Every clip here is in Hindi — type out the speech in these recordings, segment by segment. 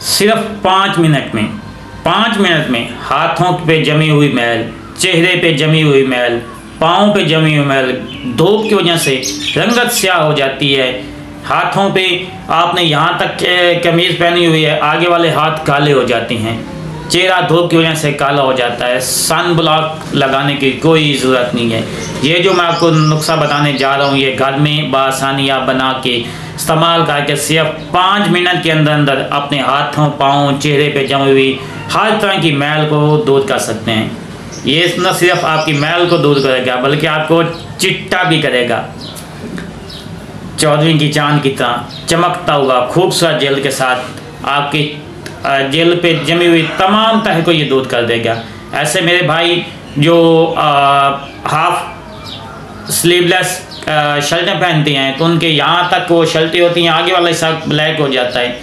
सिर्फ 5 मिनट में 5 मिनट में हाथों पे जमी हुई मैल, चेहरे पे जमी हुई मैल, पाँव पे जमी हुई मैल धूप की वजह से रंगत स्याह हो जाती है। हाथों पे आपने यहाँ तक कमीज़ पहनी हुई है, आगे वाले हाथ काले हो जाते हैं, चेहरा धूप की वजह से काला हो जाता है। सन ब्लॉक लगाने की कोई ज़रूरत नहीं है। ये जो मैं आपको नुस्खा बताने जा रहा हूँ, ये घर में बआसानी आप बना के इस्तेमाल करके सिर्फ 5 मिनट के अंदर अंदर अपने हाथों, पाँव, चेहरे पे जमी हुई हर तरह की मैल को दूर कर सकते हैं। ये न सिर्फ आपकी मैल को दूर करेगा बल्कि आपको चिट्टा भी करेगा, 14वीं की चांद की तरह चमकता हुआ खूबसूरत जेल के साथ आपकी जेल पे जमी हुई तमाम तह को ये दूर कर देगा। ऐसे मेरे भाई जो हाफ स्लीवलेस शर्टें पहनती हैं तो उनके यहाँ तक वो शर्टें होती हैं, आगे वाला हिस्सा ब्लैक हो जाता है,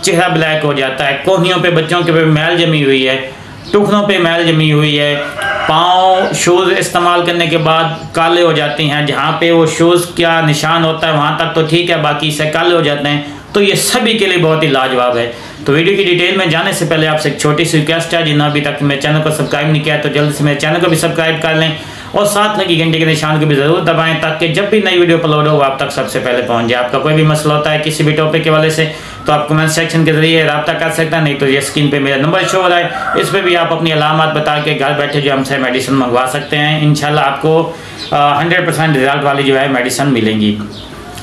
चेहरा ब्लैक हो जाता है, कोहनियों पे बच्चों के पे मैल जमी हुई है, टुकनों पे मैल जमी हुई है, पाँव शूज़ इस्तेमाल करने के बाद काले हो जाते हैं, जहाँ पे वो शूज़ क्या निशान होता है वहाँ तक तो ठीक है, बाकी से काले हो जाते हैं। तो ये सभी के लिए बहुत ही लाजवाब है। तो वीडियो की डिटेल में जाने से पहले आपसे एक छोटी सी रिक्वेस्ट है, जिन्होंने अभी तक मेरे चैनल को सब्सक्राइब नहीं किया तो जल्द से मेरे चैनल को भी सब्सक्राइब कर लें और साथ लगी घंटे के निशान को भी ज़रूर दबाएं ताकि जब भी नई वीडियो अपलोड हो आप तक सबसे पहले पहुंच जाए। आपका कोई भी मसला होता है किसी भी टॉपिक के वाले से तो आप कमेंट सेक्शन के जरिए रब्ता कर सकते हैं, नहीं तो ये स्क्रीन पे मेरा नंबर शो हो रहा है, इस पर भी आप अपनी अलामत बता के घर बैठे जो हमसे मेडिसिन मंगवा सकते हैं। इंशाल्लाह आपको 100% रिजल्ट वाली जो है मेडिसिन मिलेंगी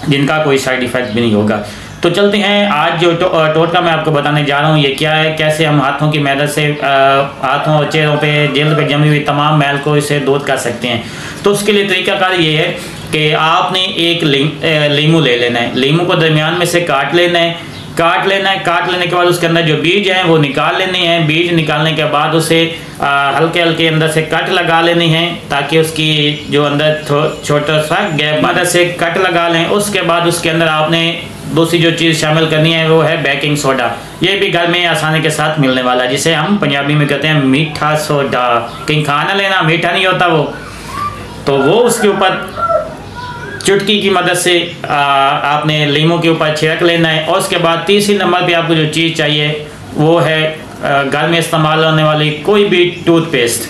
जिनका कोई साइड इफ़ेक्ट भी नहीं होगा। तो चलते हैं, आज जो टोटका मैं आपको बताने जा रहा हूँ ये क्या है, कैसे हम हाथों की मदद से हाथों और चेहरों पे जेल पे जमी हुई तमाम मैल को इसे दूर कर सकते हैं। तो उसके लिए तरीकाकार ये है कि आपने एक लीमू ले लेना है, लीमू को दरमियान में से काट लेना है, काट लेने के बाद उसके अंदर जो बीज हैं वो निकाल लेने हैं। बीज निकालने के बाद उसे हल्के हल्के अंदर से कट लगा लेने हैं ताकि उसकी जो अंदर छोटा सा गैप मदद से कट लगा लें। उसके बाद उसके अंदर आपने दूसरी जो चीज़ शामिल करनी है वो है बेकिंग सोडा। ये भी घर में आसानी के साथ मिलने वाला है, जिसे हम पंजाबी में कहते हैं मीठा सोडा। कहीं खाना लेना मीठा नहीं होता वो, तो वो उसके ऊपर चुटकी की मदद से आपने लीमू के ऊपर छिड़क लेना है। और उसके बाद तीसरी नंबर पे आपको जो चीज़ चाहिए वो है घर में इस्तेमाल होने वाली कोई भी टूथपेस्ट,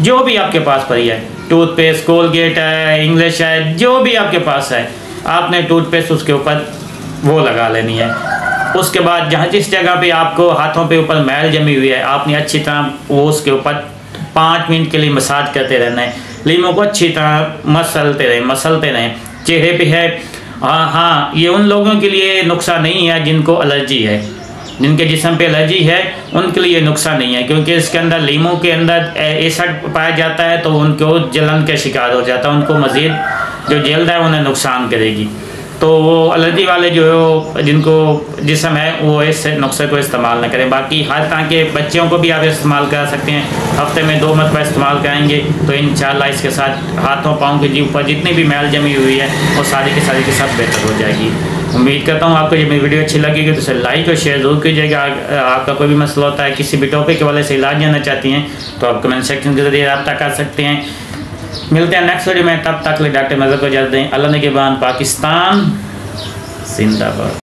जो भी आपके पास पड़ी है, टूथपेस्ट, कोलगेट है, इंग्लिश है, जो भी आपके पास है, आपने टूथपेस्ट उसके ऊपर वो लगा लेनी है। उसके बाद जहाँ जिस जगह पे आपको हाथों पे ऊपर मैल जमी हुई है आपने अच्छी तरह वो उसके ऊपर 5 मिनट के लिए मसाज करते रहना है। लीमू को अच्छी तरह मसलते रहें। चेहरे पे है हाँ, ये उन लोगों के लिए नुस्खा नहीं है जिनको एलर्जी है, जिनके जिस्म पे एलर्जी है उनके लिए नुस्खा नहीं है, क्योंकि इसके अंदर लीमू के अंदर एसिड पाया जाता है तो उनको जलन के शिकार हो जाता है, उनको मज़ीद जो जल्द है उन्हें नुकसान करेगी। तो वो एलर्जी वाले जो जिनको जिस्म है वो इस नुस्खे को इस्तेमाल न करें। बाकी हर तरह के बच्चों को भी आप इस्तेमाल कर सकते हैं, हफ्ते में 2 मरतबा इस्तेमाल करेंगे तो इंशाल्लाह इसके साथ हाथों पाँव के ऊपर जितनी भी मैल जमी हुई है वो सारी के साथ बेहतर हो जाएगी। उम्मीद करता हूँ आपको ये मेरी वीडियो अच्छी लगेगी तो उसे लाइक और शेयर जरूर कीजिएगा। आपका कोई भी मसला होता है, किसी भी टॉपिक के वाले से इलाज जानना चाहती हैं तो आप कमेंट सेक्शन के जरिए रब्ता कर सकते हैं। मिलते हैं नेक्स्ट वीडियो में, तब तक डॉक्टर मज़हर को इजाज़त दें। अल्लाह ने के बाद पाकिस्तान जिंदाबाद।